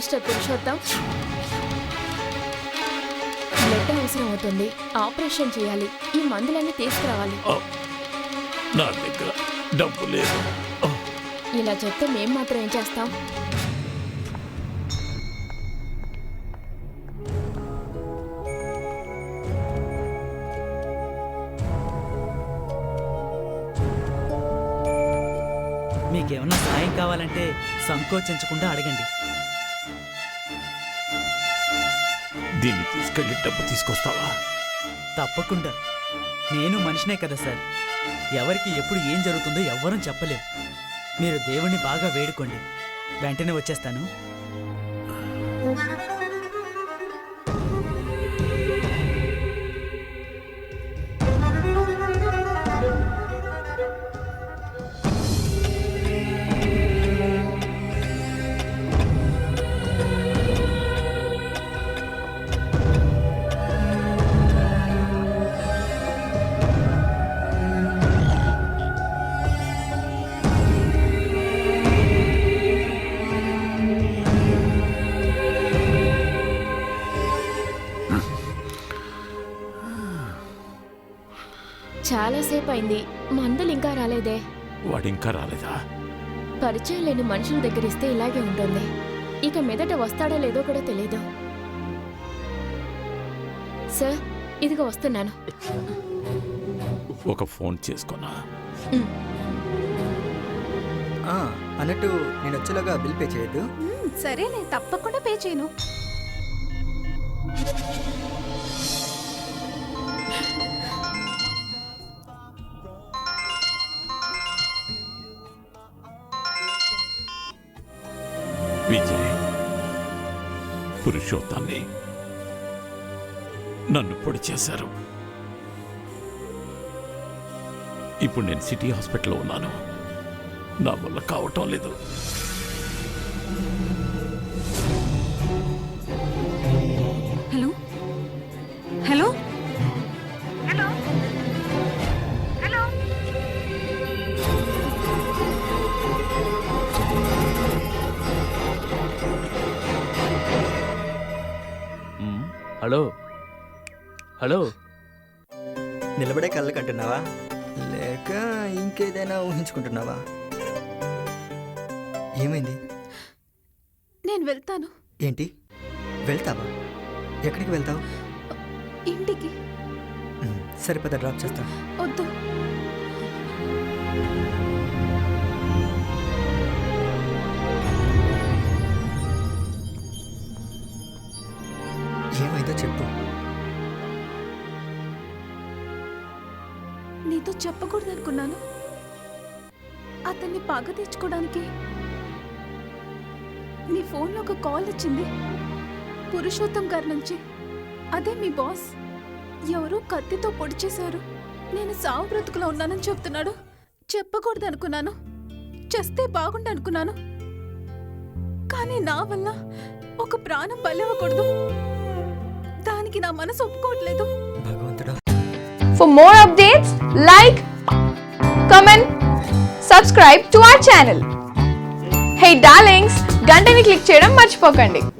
Mister Purushottam, blood అవసరం అవుతుంది. Operation చేయాలి. ఈ మందులన్నీ తీసుకురావాలి. నా దగ్గర డబ్బు లేదు. ఇలా చెప్తే మేం మాత్రం ఏం చేస్తాం? మీకేమన్నా సాయం కావాలంటే సంకోచించకుండా అడగండి. దీన్ని తీసుకెళ్ళి డబ్బు తీసుకొస్తావా? తప్పకుండా. నేను మనిషినే కదా సార్. ఎవరికి ఎప్పుడు ఏం జరుగుతుందో ఎవ్వరూ చెప్పలేం. మీరు దేవుణ్ణి బాగా వేడుకోండి. వెంటనే వచ్చేస్తాను. చాలాసేపు అయింది, మందులు ఇంకా రాలేదే. వాడు ఇంకా రాలేదా? పరిచయం లేని మనుషుల దగ్గర ఇస్తే ఇలాగే ఉంటుంది. ఇక మీదట వస్తాడో లేదో కూడా తెలీదు. సార్, ఇదిగో వస్తున్నాను. ఒక ఫోన్ చేసుకున్నా. అన్నట్టు నేను వచ్చేలాగా బిల్ పే చేయొద్దు. సరేలే, తప్పకుండా పే చేయను. విజయ్, పురుషోత్తాన్ని నన్ను పొడి చేశారు. ఇప్పుడు నేను సిటీ హాస్పిటల్లో ఉన్నాను. నా వల్ల కావటం లేదు. Hello hello hello hello. Hello hello. నిలబడే కళ్ళకి అంటున్నావా, లేక ఇంకేదైనా ఊహించుకుంటున్నావా? ఏమైంది? నేను వెళ్తాను. ఏంటి వెళ్తావా? ఎక్కడికి వెళ్తావు? ఇంటికి. సరిపద డ్రాప్ చేస్తా. వద్దు. ఏమైందో చెప్పు. నీతో చెప్పకూడదు అనుకున్నాను. అతన్ని పగ తెచ్చుకోవడానికి నీ ఫోన్లో ఒక కాల్ వచ్చింది, పురుషోత్తం గారి నుంచి. అదే మీ బాస్. ఎవరో కత్తితో పొడి చేశారు. నేను సావు బ్రతుకులో ఉన్నానని చెప్తున్నాడు. చెప్పకూడదు అనుకున్నాను. చేస్తే బాగుండు అనుకున్నాను. కానీ నా వల్ల ఒక ప్రాణం బలివ్వకూడదు. దానికి నా మనసు ఒప్పుకోవట్లేదు. భగవంతుడా. For more updates, like, comment, subscribe to our channel. Hey darlings, గంటని click చేయడం మర్చిపోకండి.